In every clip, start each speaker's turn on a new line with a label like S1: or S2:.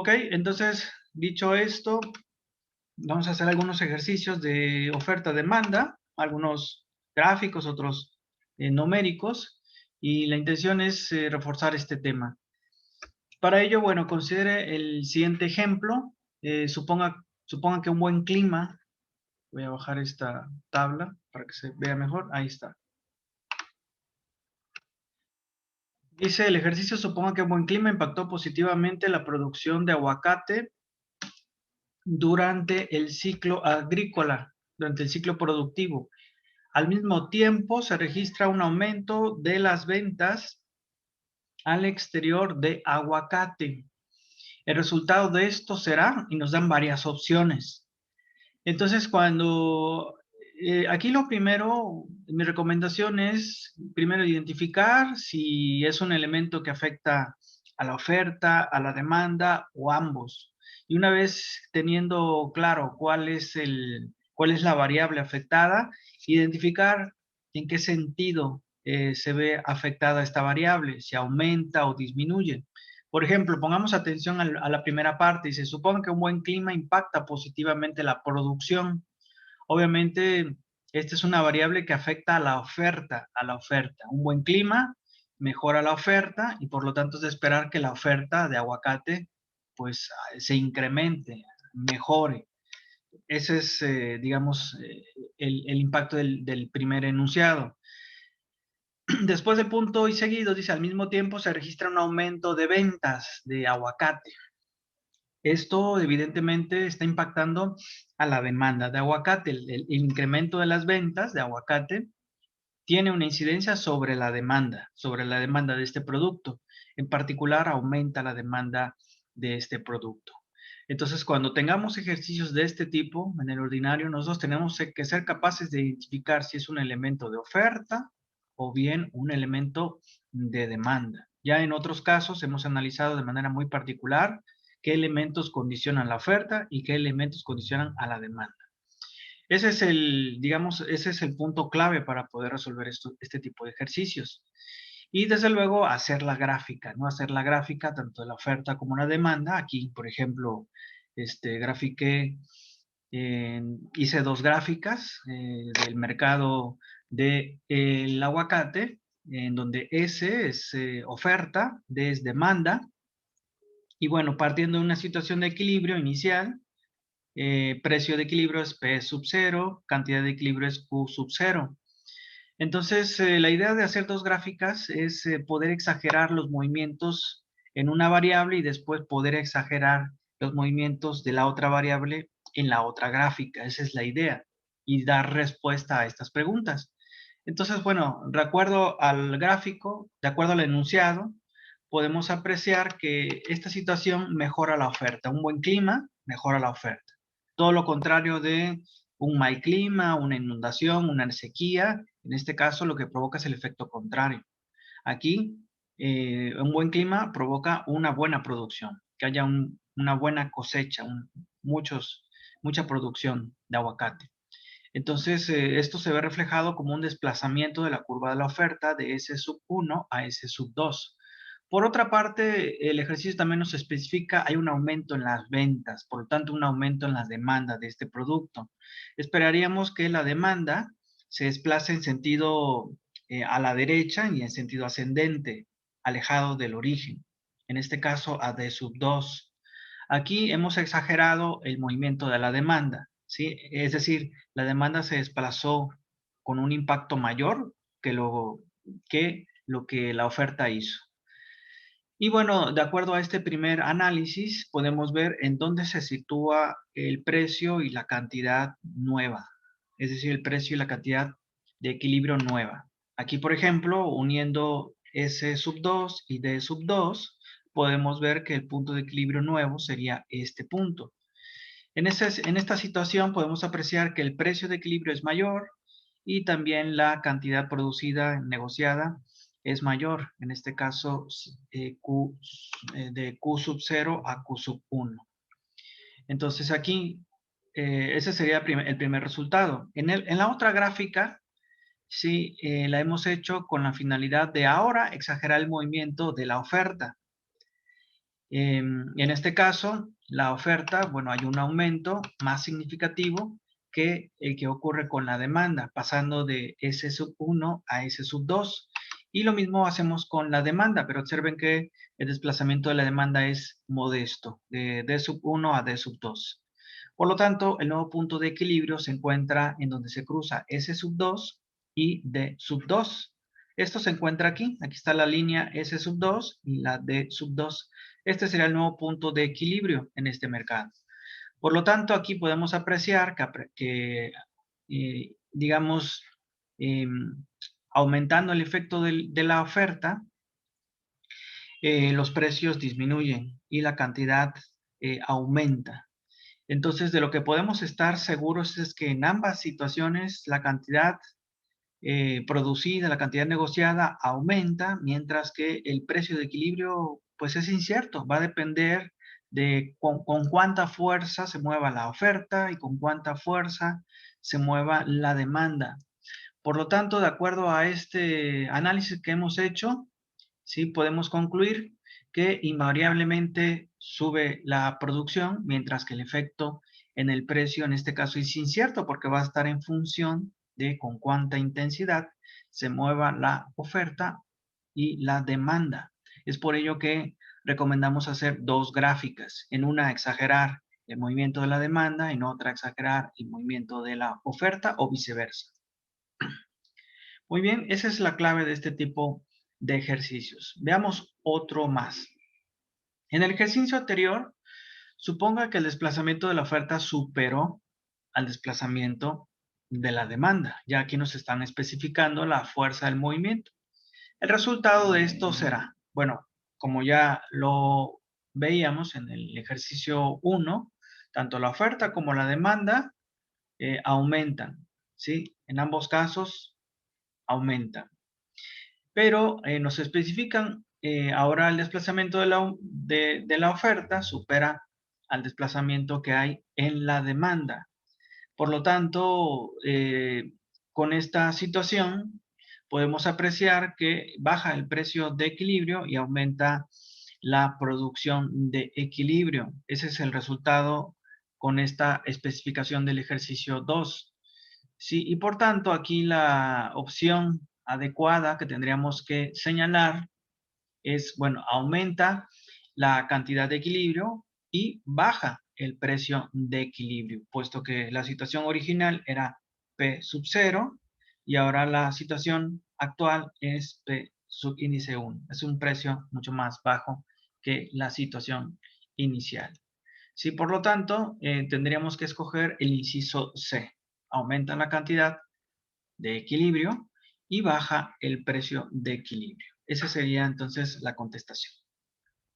S1: Ok, entonces, dicho esto, vamos a hacer algunos ejercicios de oferta-demanda, algunos gráficos, otros numéricos, y la intención es reforzar este tema. Para ello, bueno, considere el siguiente ejemplo. Suponga que un buen clima, voy a bajar esta tabla para que se vea mejor, ahí está. Dice el ejercicio, suponga que un buen clima impactó positivamente la producción de aguacate durante el ciclo agrícola, durante el ciclo productivo. Al mismo tiempo, se registra un aumento de las ventas al exterior de aguacate. El resultado de esto será, y nos dan varias opciones. Entonces, aquí lo primero, mi recomendación es primero identificar si es un elemento que afecta a la oferta, a la demanda o ambos. Y una vez teniendo claro cuál es la variable afectada, identificar en qué sentido se ve afectada esta variable, si aumenta o disminuye. Por ejemplo, pongamos atención a la primera parte y se supone que un buen clima impacta positivamente la producción. Obviamente, esta es una variable que afecta a la oferta, Un buen clima mejora la oferta y por lo tanto es de esperar que la oferta de aguacate pues se incremente, mejore. Ese es, digamos, el impacto del primer enunciado. Después del punto y seguido, dice, al mismo tiempo se registra un aumento de ventas de aguacate. Esto evidentemente está impactando a la demanda de aguacate. El incremento de las ventas de aguacate tiene una incidencia sobre la demanda de este producto. En particular, aumenta la demanda de este producto. Entonces, cuando tengamos ejercicios de este tipo, en el ordinario, nosotros tenemos que ser capaces de identificar si es un elemento de oferta o bien un elemento de demanda. Ya en otros casos hemos analizado de manera muy particular qué elementos condicionan la oferta y qué elementos condicionan a la demanda. Ese es digamos, ese es el punto clave para poder resolver este tipo de ejercicios. Y desde luego hacer la gráfica, ¿no? Hacer la gráfica tanto de la oferta como la demanda. Aquí, por ejemplo, grafiqué, hice dos gráficas del mercado del aguacate, en donde S es oferta, D es demanda. Y bueno, partiendo de una situación de equilibrio inicial, precio de equilibrio es P sub 0, cantidad de equilibrio es Q sub 0. Entonces, la idea de hacer dos gráficas es poder exagerar los movimientos en una variable y después poder exagerar los movimientos de la otra variable en la otra gráfica. Esa es la idea. Y dar respuesta a estas preguntas. Entonces, bueno, de acuerdo al gráfico, de acuerdo al enunciado, podemos apreciar que esta situación mejora la oferta. Un buen clima mejora la oferta. Todo lo contrario de un mal clima, una inundación, una sequía, en este caso lo que provoca es el efecto contrario. Aquí, un buen clima provoca una buena producción, que haya una buena cosecha, mucha producción de aguacate. Entonces, esto se ve reflejado como un desplazamiento de la curva de la oferta de S sub 1 a S sub 2. Por otra parte, el ejercicio también nos especifica, hay un aumento en las ventas, por lo tanto, un aumento en la demanda de este producto. Esperaríamos que la demanda se desplace en sentido a la derecha y en sentido ascendente, alejado del origen. En este caso, a D sub 2. Aquí hemos exagerado el movimiento de la demanda, ¿sí? Es decir, la demanda se desplazó con un impacto mayor que lo que la oferta hizo. Y bueno, de acuerdo a este primer análisis, podemos ver en dónde se sitúa el precio y la cantidad nueva, es decir, el precio y la cantidad de equilibrio nueva. Aquí, por ejemplo, uniendo S sub 2 y D sub 2, podemos ver que el punto de equilibrio nuevo sería este punto. En esta situación podemos apreciar que el precio de equilibrio es mayor y también la cantidad producida negociada es mayor, en este caso de Q sub 0 a Q sub 1. Entonces aquí, ese sería el primer resultado. En la otra gráfica, sí, la hemos hecho con la finalidad de ahora exagerar el movimiento de la oferta. En este caso, la oferta, bueno, hay un aumento más significativo que el que ocurre con la demanda, pasando de S sub 1 a S sub 2. Y lo mismo hacemos con la demanda, pero observen que el desplazamiento de la demanda es modesto, de D sub 1 a D sub 2. Por lo tanto, el nuevo punto de equilibrio se encuentra en donde se cruza S sub 2 y D sub 2. Esto se encuentra aquí. Aquí está la línea S sub 2 y la D sub 2. Este sería el nuevo punto de equilibrio en este mercado. Por lo tanto, aquí podemos apreciar que digamos, aumentando el efecto de la oferta, los precios disminuyen y la cantidad aumenta. Entonces, de lo que podemos estar seguros es que en ambas situaciones la cantidad producida, la cantidad negociada aumenta, mientras que el precio de equilibrio pues es incierto, va a depender de con cuánta fuerza se mueva la oferta y con cuánta fuerza se mueva la demanda. Por lo tanto, de acuerdo a este análisis que hemos hecho, ¿sí? Podemos concluir que invariablemente sube la producción, mientras que el efecto en el precio en este caso es incierto porque va a estar en función de con cuánta intensidad se mueva la oferta y la demanda. Es por ello que recomendamos hacer dos gráficas. En una exagerar el movimiento de la demanda, en otra exagerar el movimiento de la oferta o viceversa. Muy bien, esa es la clave de este tipo de ejercicios. Veamos otro más. En el ejercicio anterior, suponga que el desplazamiento de la oferta superó al desplazamiento de la demanda. Ya aquí nos están especificando la fuerza del movimiento. El resultado de esto será, bueno, como ya lo veíamos en el ejercicio 1, tanto la oferta como la demanda aumentan, ¿sí? En ambos casos aumentan. Pero nos especifican ahora el desplazamiento de la oferta supera al desplazamiento que hay en la demanda. Por lo tanto, con esta situación podemos apreciar que baja el precio de equilibrio y aumenta la producción de equilibrio. Ese es el resultado con esta especificación del ejercicio 2. Sí, y por tanto, aquí la opción adecuada que tendríamos que señalar es, bueno, aumenta la cantidad de equilibrio y baja el precio de equilibrio, puesto que la situación original era P sub 0 y ahora la situación actual es P sub índice 1. Es un precio mucho más bajo que la situación inicial. Sí, por lo tanto, tendríamos que escoger el inciso C. Aumenta la cantidad de equilibrio y baja el precio de equilibrio. Esa sería entonces la contestación.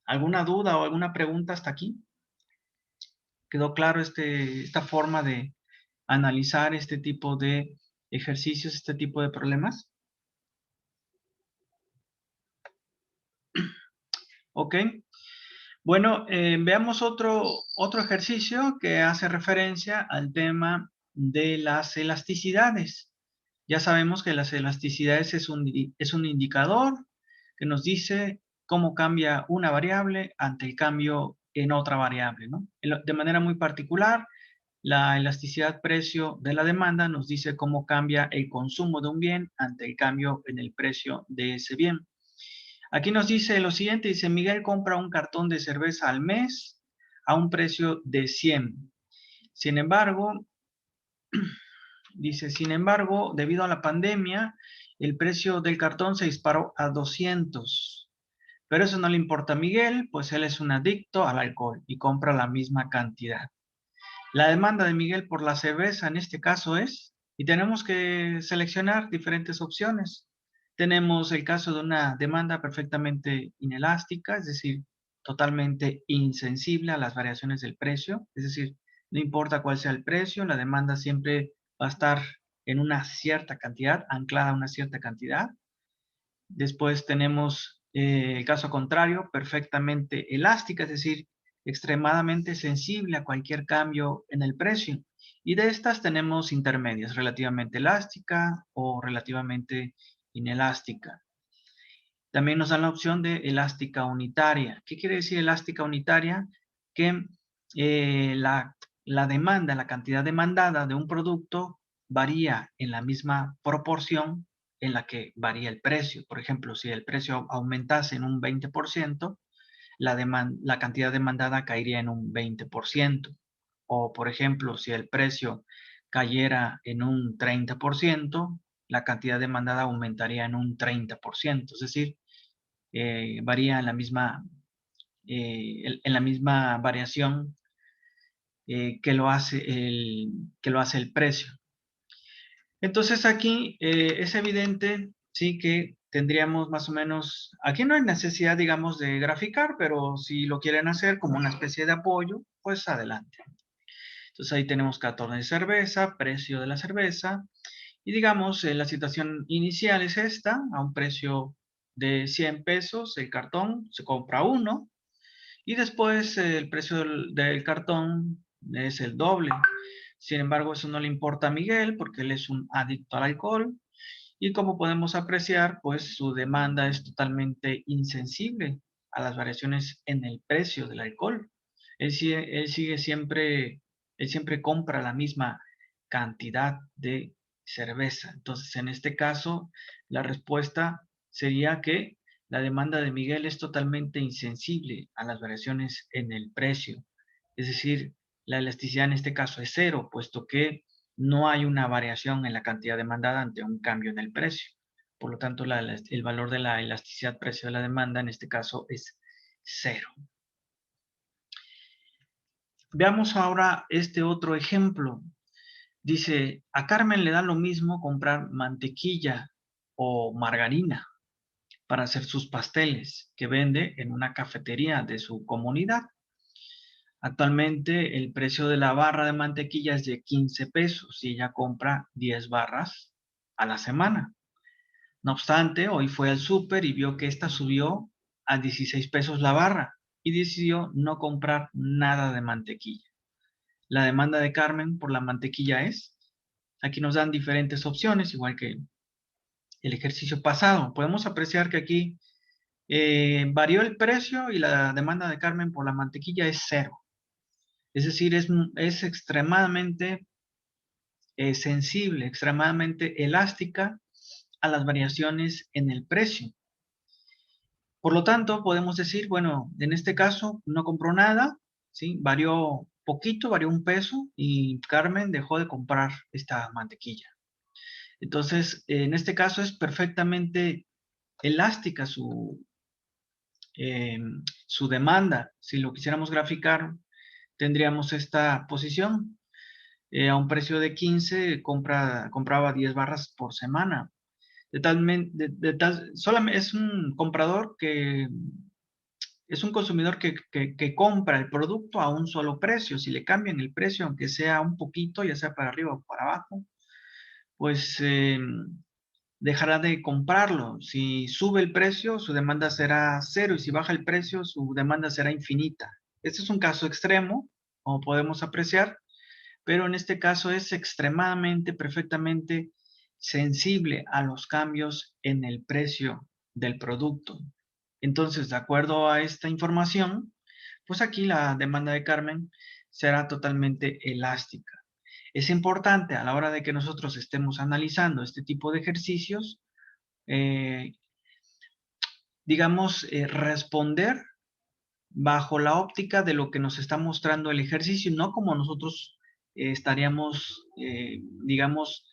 S1: ¿Alguna duda o alguna pregunta hasta aquí? ¿Quedó claro esta forma de analizar este tipo de ejercicios, este tipo de problemas? Ok. Bueno, veamos otro ejercicio que hace referencia al tema de las elasticidades. Ya sabemos que las elasticidades es un indicador que nos dice cómo cambia una variable ante el cambio en otra variable, ¿no? De manera muy particular, la elasticidad precio de la demanda nos dice cómo cambia el consumo de un bien ante el cambio en el precio de ese bien. Aquí nos dice lo siguiente, dice Miguel compra un cartón de cerveza al mes a un precio de 100. Sin embargo, dice, sin embargo, debido a la pandemia, el precio del cartón se disparó a 200. Pero eso no le importa a Miguel, pues él es un adicto al alcohol y compra la misma cantidad. La demanda de Miguel por la cerveza en este caso es, y tenemos que seleccionar diferentes opciones. Tenemos el caso de una demanda perfectamente inelástica, es decir, totalmente insensible a las variaciones del precio, es decir, no importa cuál sea el precio, la demanda siempre va a estar en una cierta cantidad, anclada a una cierta cantidad. Después tenemos el caso contrario, perfectamente elástica, es decir, extremadamente sensible a cualquier cambio en el precio. Y de estas tenemos intermedias, relativamente elástica o relativamente inelástica. También nos dan la opción de elástica unitaria. ¿Qué quiere decir elástica unitaria? Que la demanda, la cantidad demandada de un producto varía en la misma proporción en la que varía el precio. Por ejemplo, si el precio aumentase en un 20%, la cantidad demandada caería en un 20%. O, por ejemplo, si el precio cayera en un 30%, la cantidad demandada aumentaría en un 30%. Es decir, varía en la misma variación que lo hace el precio. Entonces aquí es evidente, sí, que tendríamos más o menos, aquí no hay necesidad, digamos, de graficar, pero si lo quieren hacer como una especie de apoyo, pues adelante. Entonces ahí tenemos 14 de cerveza, precio de la cerveza, y digamos, la situación inicial es esta, a un precio de 100 pesos, el cartón se compra uno, y después el precio del cartón es el doble. Sin embargo, eso no le importa a Miguel porque él es un adicto al alcohol y como podemos apreciar, pues su demanda es totalmente insensible a las variaciones en el precio del alcohol. Él siempre compra la misma cantidad de cerveza. Entonces, en este caso, la respuesta sería que la demanda de Miguel es totalmente insensible a las variaciones en el precio. Es decir, la elasticidad en este caso es cero, puesto que no hay una variación en la cantidad demandada ante un cambio en el precio. Por lo tanto, el valor de la elasticidad precio de la demanda en este caso es cero. Veamos ahora este otro ejemplo. Dice, a Carmen le da lo mismo comprar mantequilla o margarina para hacer sus pasteles que vende en una cafetería de su comunidad. Actualmente el precio de la barra de mantequilla es de 15 pesos y ella compra 10 barras a la semana. No obstante, hoy fue al súper y vio que esta subió a 16 pesos la barra y decidió no comprar nada de mantequilla. La demanda de Carmen por la mantequilla es, aquí nos dan diferentes opciones, igual que el ejercicio pasado. Podemos apreciar que aquí varió el precio y la demanda de Carmen por la mantequilla es cero. Es decir, es extremadamente sensible, extremadamente elástica a las variaciones en el precio. Por lo tanto, podemos decir, bueno, en este caso no compró nada, ¿sí? Varió poquito, varió un peso y Carmen dejó de comprar esta mantequilla. Entonces, en este caso es perfectamente elástica eh, su demanda. Si lo quisiéramos graficar, tendríamos esta posición. A un precio de 15, compraba 10 barras por semana. Solamente es un comprador que es un consumidor que compra el producto a un solo precio. Si le cambian el precio, aunque sea un poquito, ya sea para arriba o para abajo, pues dejará de comprarlo. Si sube el precio, su demanda será cero y si baja el precio, su demanda será infinita. Este es un caso extremo, como podemos apreciar, pero en este caso es extremadamente, perfectamente sensible a los cambios en el precio del producto. Entonces, de acuerdo a esta información, pues aquí la demanda de Carmen será totalmente elástica. Es importante a la hora de que nosotros estemos analizando este tipo de ejercicios, eh, digamos, responder bajo la óptica de lo que nos está mostrando el ejercicio, no como nosotros estaríamos, digamos,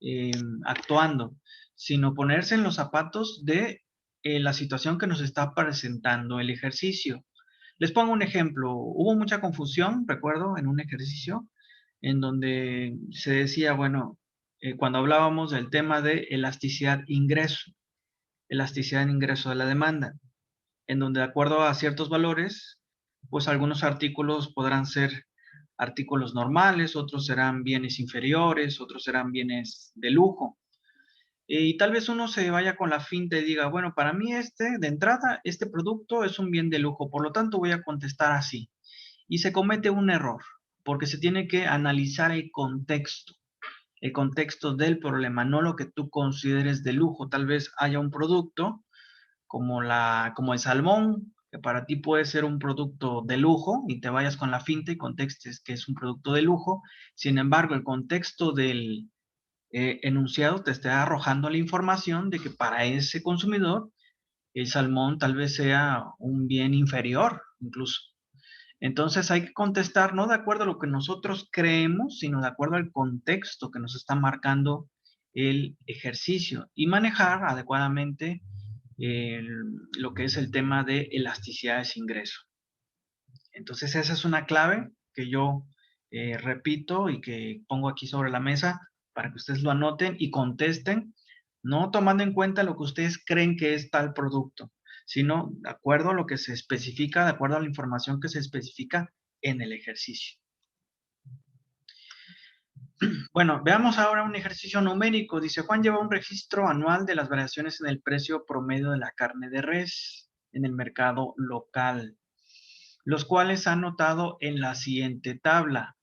S1: eh, actuando, sino ponerse en los zapatos de la situación que nos está presentando el ejercicio. Les pongo un ejemplo. Hubo mucha confusión, recuerdo, en un ejercicio en donde se decía, bueno, cuando hablábamos del tema de elasticidad en ingreso de la demanda, en donde de acuerdo a ciertos valores, pues algunos artículos podrán ser artículos normales, otros serán bienes inferiores, otros serán bienes de lujo. Y tal vez uno se vaya con la finta y diga, bueno, para mí de entrada, este producto es un bien de lujo, por lo tanto voy a contestar así. Y se comete un error, porque se tiene que analizar el contexto del problema, no lo que tú consideres de lujo. Tal vez haya un producto como el salmón, que para ti puede ser un producto de lujo y te vayas con la finta y contextes que es un producto de lujo. Sin embargo, el contexto del enunciado te está arrojando la información de que para ese consumidor el salmón tal vez sea un bien inferior incluso. Entonces hay que contestar no de acuerdo a lo que nosotros creemos, sino de acuerdo al contexto que nos está marcando el ejercicio y manejar adecuadamente lo que es el tema de elasticidades de ingreso. Entonces esa es una clave que yo repito y que pongo aquí sobre la mesa para que ustedes lo anoten y contesten, no tomando en cuenta lo que ustedes creen que es tal producto, sino de acuerdo a lo que se especifica, de acuerdo a la información que se especifica en el ejercicio. Bueno, veamos ahora un ejercicio numérico. Dice, Juan lleva un registro anual de las variaciones en el precio promedio de la carne de res en el mercado local, los cuales ha anotado en la siguiente tabla.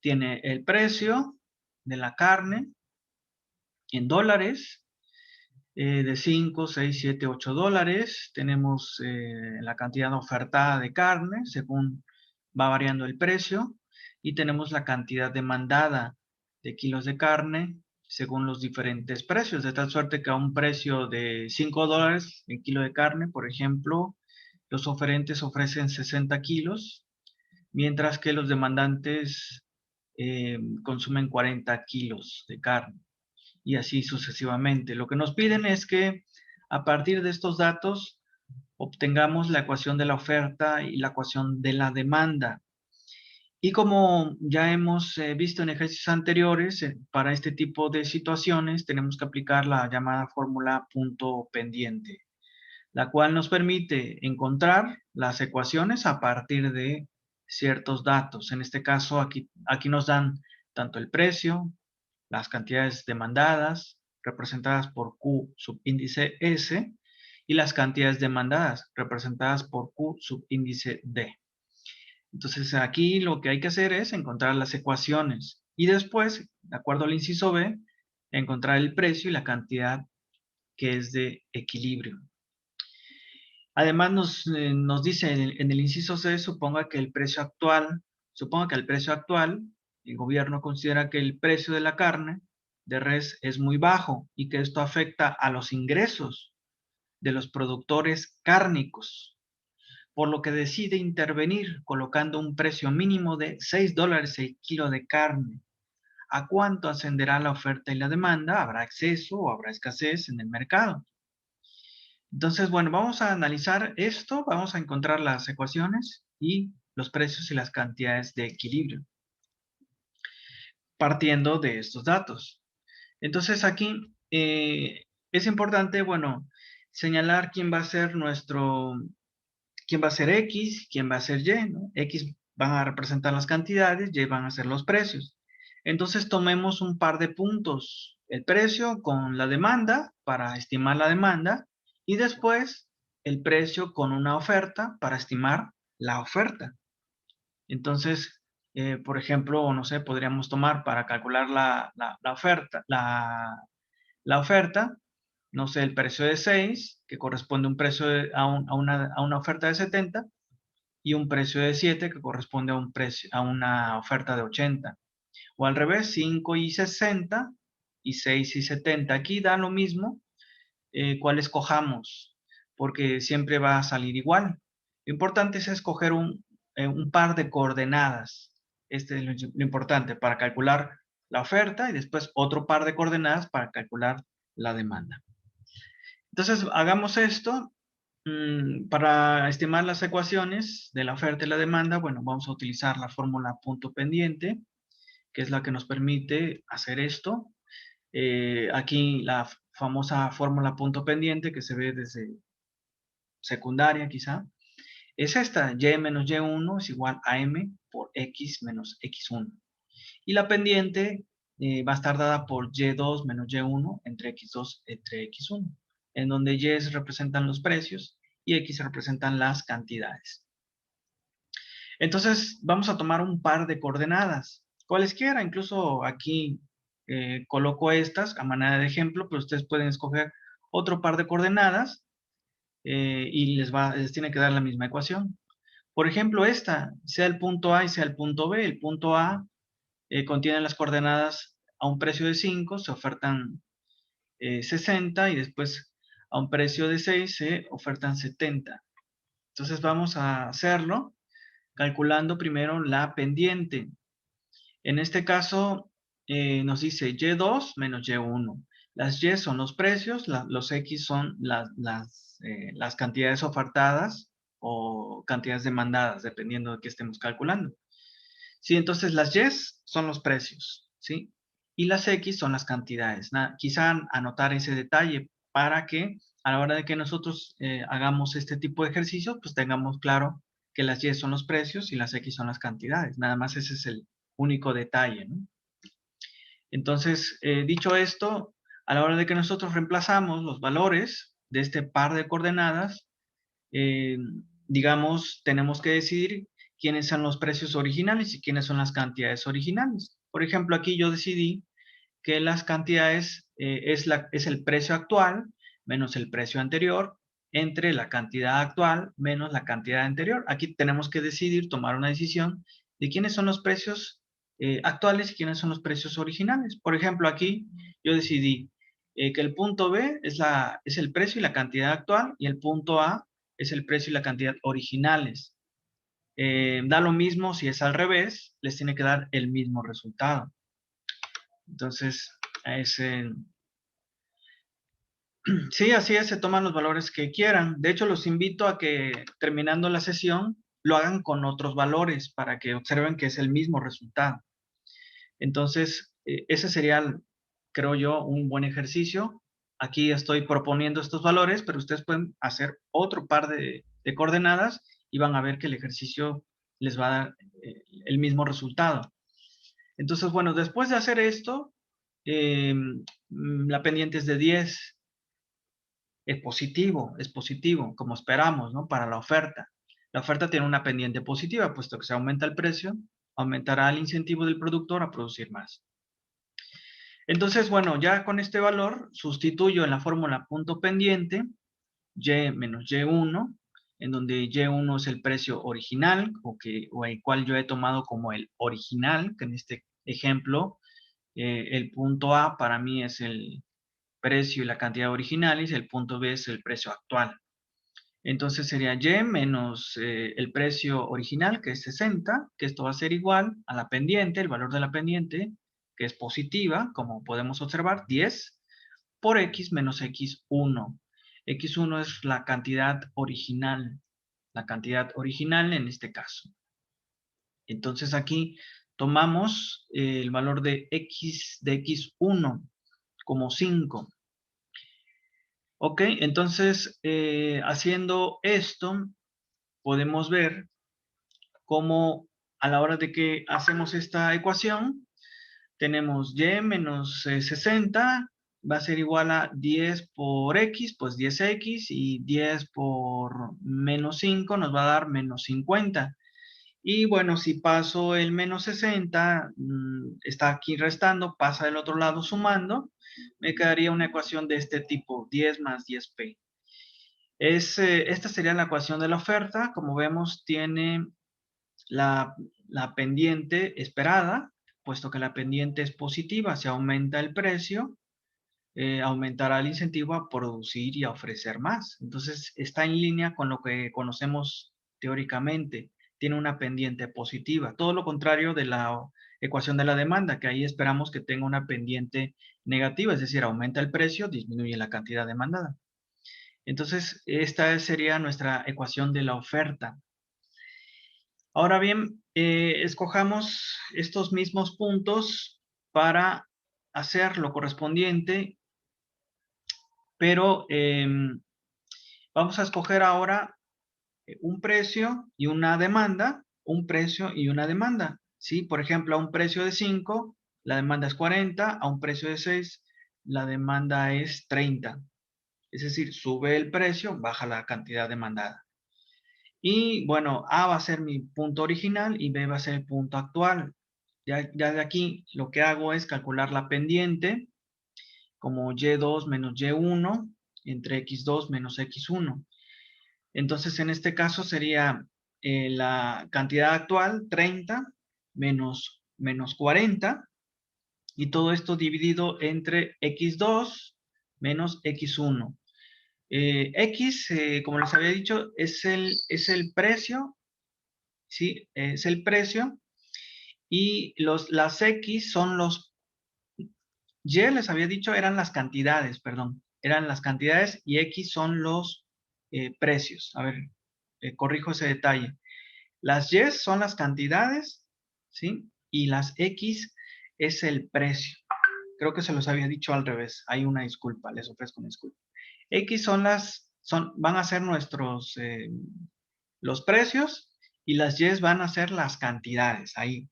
S1: Tiene el precio de la carne en dólares, de 5, 6, 7, 8 dólares. Tenemos la cantidad ofertada de carne, según va variando el precio. Y tenemos la cantidad demandada de kilos de carne, según los diferentes precios. De tal suerte que a un precio de 5 dólares el kilo de carne, por ejemplo, los oferentes ofrecen 60 kilos, mientras que los demandantes consumen 40 kilos de carne y así sucesivamente. Lo que nos piden es que a partir de estos datos obtengamos la ecuación de la oferta y la ecuación de la demanda. Y como ya hemos visto en ejercicios anteriores, para este tipo de situaciones tenemos que aplicar la llamada fórmula punto pendiente, la cual nos permite encontrar las ecuaciones a partir de ciertos datos. En este caso, aquí nos dan tanto el precio, las cantidades demandadas, representadas por Q subíndice S, y las cantidades demandadas, representadas por Q subíndice D. Entonces, aquí lo que hay que hacer es encontrar las ecuaciones y después, de acuerdo al inciso B, encontrar el precio y la cantidad que es de equilibrio. Además, nos dice en el inciso C, suponga que al precio actual, el gobierno considera que el precio de la carne de res es muy bajo y que esto afecta a los ingresos de los productores cárnicos, por lo que decide intervenir colocando un precio mínimo de 6 dólares el kilo de carne. ¿A cuánto ascenderá la oferta y la demanda? ¿Habrá exceso o habrá escasez en el mercado? Entonces, bueno, vamos a analizar esto, vamos a encontrar las ecuaciones y los precios y las cantidades de equilibrio, partiendo de estos datos. Entonces, aquí es importante, bueno, señalar quién va a ser quién va a ser X, quién va a ser Y, ¿no? X van a representar las cantidades, Y van a ser los precios. Entonces, tomemos un par de puntos, el precio con la demanda para estimar la demanda y después el precio con una oferta para estimar la oferta. Entonces, por ejemplo, no sé, podríamos tomar para calcular la oferta, no sé, el precio de 6, que corresponde a un precio a una oferta de 70, y un precio de 7, que corresponde a una oferta de 80. O al revés, 5 y 60 y 6 y 70. Aquí da lo mismo cuál escojamos, porque siempre va a salir igual. Lo importante es escoger un par de coordenadas. Este es lo importante para calcular la oferta y después otro par de coordenadas para calcular la demanda. Entonces, hagamos esto. Para estimar las ecuaciones de la oferta y la demanda, bueno, vamos a utilizar la fórmula punto pendiente, que es la que nos permite hacer esto. Aquí la famosa fórmula punto pendiente que se ve desde secundaria quizá, es esta, y menos y1 es igual a m por x menos x1. Y la pendiente va a estar dada por y2 menos y1 entre x2 entre x1, en donde y representan los precios y x representan las cantidades. Entonces, vamos a tomar un par de coordenadas, cualesquiera, incluso aquí coloco estas a manera de ejemplo, pero ustedes pueden escoger otro par de coordenadas y les tiene que dar la misma ecuación. Por ejemplo, esta, sea el punto A y sea el punto B. El punto A contiene las coordenadas a un precio de 5, se ofertan 60 y después a un precio de 6 se ofertan 70. Entonces vamos a hacerlo calculando primero la pendiente. En este caso nos dice Y2 menos Y1. Las Y son los precios, los X son las cantidades ofertadas o cantidades demandadas, dependiendo de qué estemos calculando. Sí, entonces las Y son los precios, ¿sí? Y las X son las cantidades. Quizá anotar ese detalle para que a la hora de que nosotros hagamos este tipo de ejercicio, pues tengamos claro que las Y son los precios y las X son las cantidades. Nada más ese es el único detalle, ¿no? Entonces, dicho esto, a la hora de que nosotros reemplazamos los valores de este par de coordenadas, eh, digamos, tenemos que decidir quiénes son los precios originales y quiénes son las cantidades originales. Por ejemplo, aquí yo decidí que las cantidades es el precio actual menos el precio anterior entre la cantidad actual menos la cantidad anterior. Aquí tenemos que decidir, tomar una decisión de quiénes son los precios actuales y quiénes son los precios originales. Por ejemplo, aquí yo decidí que el punto B es el precio y la cantidad actual y el punto A es el precio y la cantidad originales. Da lo mismo si es al revés, les tiene que dar el mismo resultado. Entonces, sí, así es, se toman los valores que quieran. De hecho, los invito a que terminando la sesión lo hagan con otros valores para que observen que es el mismo resultado. Entonces, ese sería, creo yo, un buen ejercicio. Aquí estoy proponiendo estos valores, pero ustedes pueden hacer otro par de coordenadas y van a ver que el ejercicio les va a dar el mismo resultado. Entonces, bueno, después de hacer esto, la pendiente es de 10. Es positivo, como esperamos, ¿no? Para la oferta. La oferta tiene una pendiente positiva, puesto que se aumenta el precio, aumentará el incentivo del productor a producir más. Entonces, bueno, ya con este valor sustituyo en la fórmula punto pendiente y menos y1, en donde y1 es el precio original o el cual yo he tomado como el original, que en este ejemplo el punto A para mí es el precio y la cantidad originales y el punto B es el precio actual. Entonces sería y menos el precio original, que es 60, que esto va a ser igual a la pendiente, el valor de la pendiente, que es positiva, como podemos observar, 10, por x menos x1. x1 es la cantidad original en este caso. Entonces aquí tomamos el valor de x1 como 5. Ok, entonces haciendo esto, podemos ver cómo a la hora de que hacemos esta ecuación, tenemos y menos 60 va a ser igual a 10 por x, pues 10x, y 10 por menos 5 nos va a dar menos 50. Y bueno, si paso el menos 60, está aquí restando, pasa del otro lado sumando, me quedaría una ecuación de este tipo, 10 más 10p. Esta sería la ecuación de la oferta. Como vemos, tiene la, la pendiente esperada, puesto que la pendiente es positiva, se aumenta el precio, aumentará el incentivo a producir y a ofrecer más. Entonces, está en línea con lo que conocemos teóricamente. Tiene una pendiente positiva. Todo lo contrario de la ecuación de la demanda, que ahí esperamos que tenga una pendiente negativa, es decir, aumenta el precio, disminuye la cantidad demandada. Entonces, esta sería nuestra ecuación de la oferta. Ahora bien, escojamos estos mismos puntos para hacer lo correspondiente, pero vamos a escoger ahora un precio y una demanda, un precio y una demanda. ¿Sí? Por ejemplo, a un precio de 5, la demanda es 40, a un precio de 6, la demanda es 30. Es decir, sube el precio, baja la cantidad demandada. Y bueno, A va a ser mi punto original y B va a ser el punto actual. Ya de aquí lo que hago es calcular la pendiente como y2 menos y1 entre x2 menos x1. Entonces, en este caso sería la cantidad actual, 30, menos 40, y todo esto dividido entre x2 menos x1. X, como les había dicho, es el precio, ¿sí? Es el precio, y las X son los, Y les había dicho eran las cantidades, perdón, eran las cantidades, y X son los precios. A ver, corrijo ese detalle. Las Y son las cantidades, ¿sí? Y las X es el precio. Creo que se los había dicho al revés. Hay una disculpa, les ofrezco una disculpa. X van a ser los precios, y las Y van a ser las cantidades. Ahí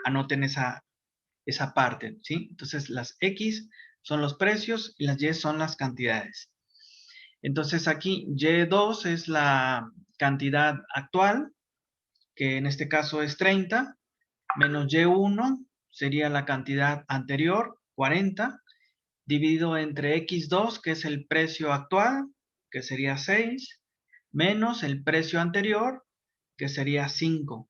S1: anoten esa parte, ¿sí? Entonces, las X son los precios y las Y son las cantidades. Entonces, aquí Y2 es la cantidad actual, que en este caso es 30, menos Y1 sería la cantidad anterior, 40, dividido entre X2, que es el precio actual, que sería 6, menos el precio anterior, que sería 5.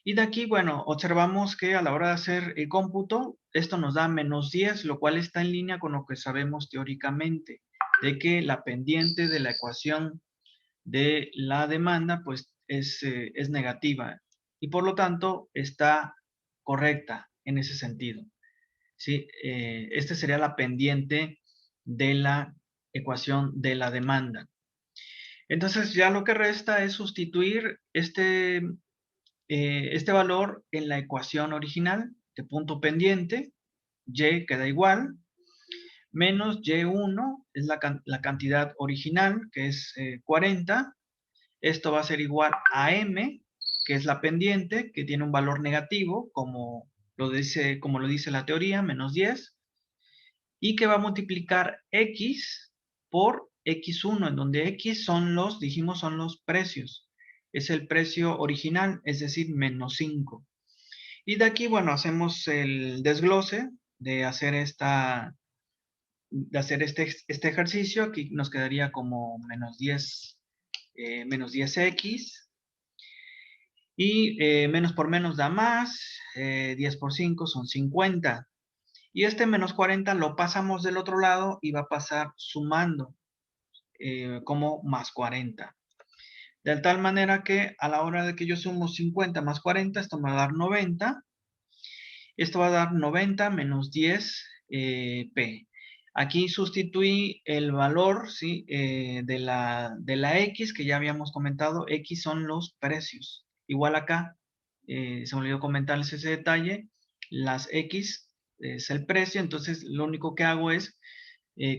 S1: Y de aquí, bueno, observamos que a la hora de hacer el cómputo, esto nos da menos 10, lo cual está en línea con lo que sabemos teóricamente, de que la pendiente de la ecuación de la demanda, pues, es negativa. Y por lo tanto, está correcta en ese sentido. ¿Sí? Este sería la pendiente de la ecuación de la demanda. Entonces, ya lo que resta es sustituir este valor en la ecuación original de punto pendiente. Y queda igual, menos Y1 es la cantidad original, que es 40. Esto va a ser igual a M, que es la pendiente, que tiene un valor negativo, como lo dice la teoría, menos 10, y que va a multiplicar X por X1, en donde X dijimos, son los precios. Es el precio original, es decir, menos 5. Y de aquí, bueno, hacemos el desglose de hacer este ejercicio. Aquí nos quedaría como menos 10, menos 10x, y menos por menos da más, 10 por 5 son 50. Y este menos 40 lo pasamos del otro lado y va a pasar sumando como más 40. De tal manera que a la hora de que yo sumo 50 más 40, esto me va a dar 90. Esto va a dar 90 menos 10 P. Aquí sustituí el valor, ¿sí? De la X, que ya habíamos comentado. X son los precios. Igual acá, se me olvidó comentarles ese detalle. Las X es el precio, entonces lo único que hago es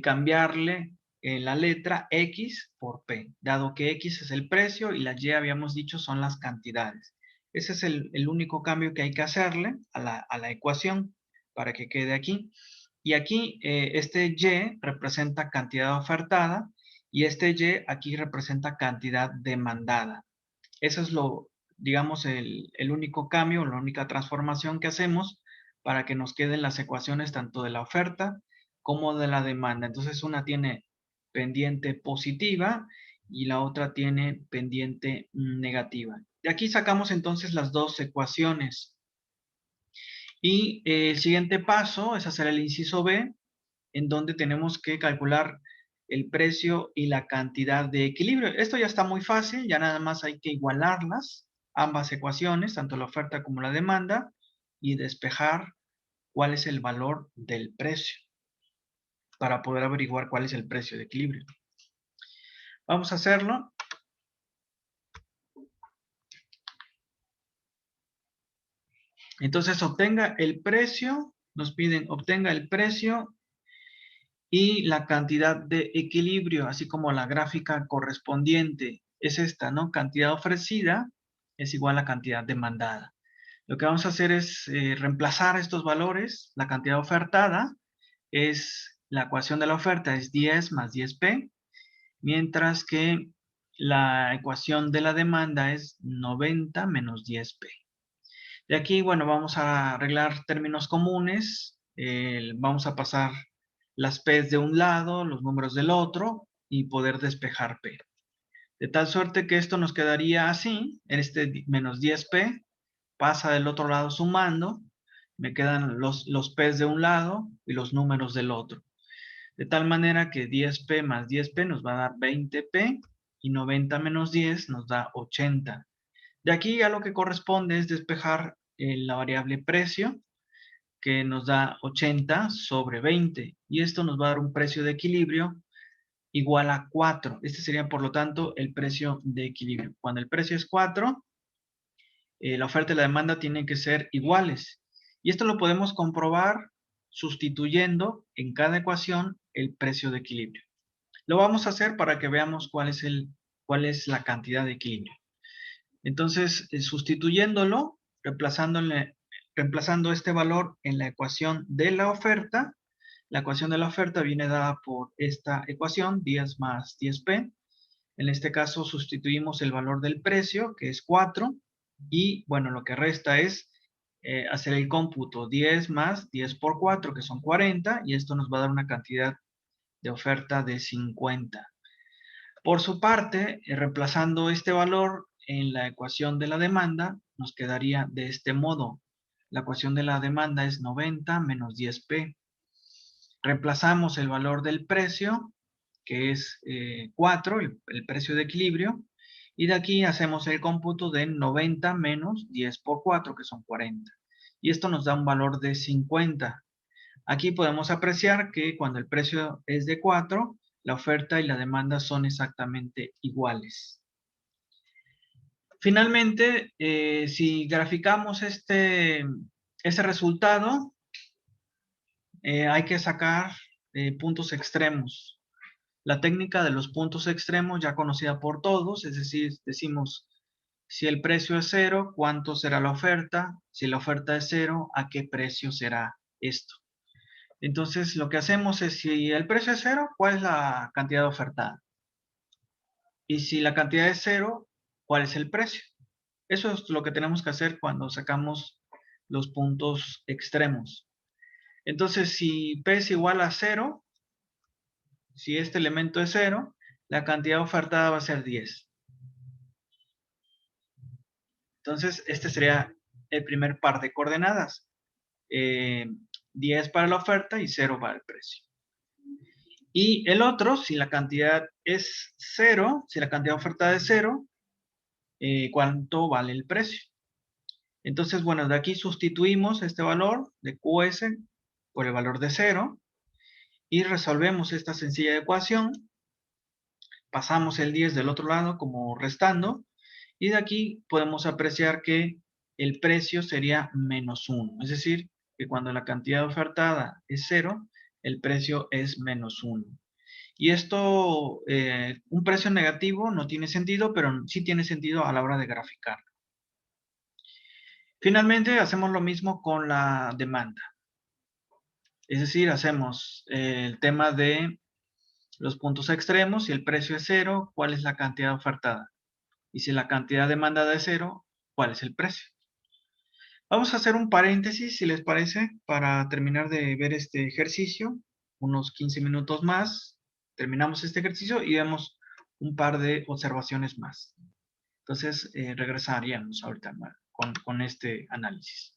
S1: cambiarle la letra X por P, dado que X es el precio y las Y habíamos dicho son las cantidades. Ese es el único cambio que hay que hacerle a la ecuación para que quede aquí. Y aquí este Y representa cantidad ofertada, y este Y aquí representa cantidad demandada. Eso es digamos, el único cambio, la única transformación que hacemos para que nos queden las ecuaciones tanto de la oferta como de la demanda. Entonces, una tiene pendiente positiva y la otra tiene pendiente negativa. De aquí sacamos entonces las dos ecuaciones. Y el siguiente paso es hacer el inciso B, en donde tenemos que calcular el precio y la cantidad de equilibrio. Esto ya está muy fácil, ya nada más hay que igualarlas, ambas ecuaciones, tanto la oferta como la demanda, y despejar cuál es el valor del precio para poder averiguar cuál es el precio de equilibrio. Vamos a hacerlo. Entonces, obtenga el precio, nos piden obtenga el precio y la cantidad de equilibrio, así como la gráfica correspondiente. Es esta, ¿no? Cantidad ofrecida es igual a cantidad demandada. Lo que vamos a hacer es reemplazar estos valores. La cantidad ofertada es, la ecuación de la oferta es 10 más 10P, mientras que la ecuación de la demanda es 90 menos 10P. De aquí, bueno, vamos a arreglar términos comunes. Vamos a pasar las P's de un lado, los números del otro, y poder despejar P. De tal suerte que esto nos quedaría así, menos 10p, pasa del otro lado sumando, me quedan los p's de un lado y los números del otro. De tal manera que 10p más 10p nos va a dar 20p y 90 menos 10 nos da 80. De aquí ya lo que corresponde es despejar la variable precio, que nos da 80 sobre 20. Y esto nos va a dar un precio de equilibrio igual a 4. Este sería, por lo tanto, el precio de equilibrio. Cuando el precio es 4, la oferta y la demanda tienen que ser iguales. Y esto lo podemos comprobar sustituyendo en cada ecuación el precio de equilibrio. Lo vamos a hacer para que veamos cuál es la cantidad de equilibrio. Entonces, sustituyéndolo, reemplazando este valor en la ecuación de la oferta viene dada por esta ecuación, 10 más 10p. En este caso, sustituimos el valor del precio, que es 4, y bueno, lo que resta es hacer el cómputo 10 más 10 por 4, que son 40, y esto nos va a dar una cantidad de oferta de 50. Por su parte, reemplazando este valor en la ecuación de la demanda, nos quedaría de este modo. La ecuación de la demanda es 90 menos 10p. Reemplazamos el valor del precio, que es 4, el precio de equilibrio, y de aquí hacemos el cómputo de 90 menos 10 por 4, que son 40. Y esto nos da un valor de 50. Aquí podemos apreciar que cuando el precio es de 4, la oferta y la demanda son exactamente iguales. Finalmente, si graficamos ese resultado, hay que sacar puntos extremos. La técnica de los puntos extremos ya conocida por todos, es decir, decimos, si el precio es 0, ¿cuánto será la oferta? Si la oferta es 0, ¿a qué precio será esto? Entonces, lo que hacemos es, si el precio es 0, ¿cuál es la cantidad ofertada? Y si la cantidad es 0, ¿cuál es el precio? Eso es lo que tenemos que hacer cuando sacamos los puntos extremos. Entonces, si P es igual a 0, si este elemento es 0, la cantidad ofertada va a ser 10. Entonces, este sería el primer par de coordenadas. 10 para la oferta y 0 para el precio. Y el otro, si la cantidad es 0, si la cantidad ofertada es 0, ¿cuánto vale el precio? Entonces, bueno, de aquí sustituimos este valor de QS por el valor de 0 y resolvemos esta sencilla ecuación. Pasamos el 10 del otro lado como restando y de aquí podemos apreciar que el precio sería menos 1. Es decir, que cuando la cantidad ofertada es 0, el precio es menos 1. Y esto, un precio negativo no tiene sentido, pero sí tiene sentido a la hora de graficar. Finalmente, hacemos lo mismo con la demanda. Es decir, hacemos el tema de los puntos extremos. Si el precio es 0, ¿cuál es la cantidad ofertada? Y si la cantidad demandada es 0, ¿cuál es el precio? Vamos a hacer un paréntesis, si les parece, para terminar de ver este ejercicio. Unos 15 minutos más. Terminamos este ejercicio y vemos un par de observaciones más. Entonces, regresaríamos ahorita con este análisis.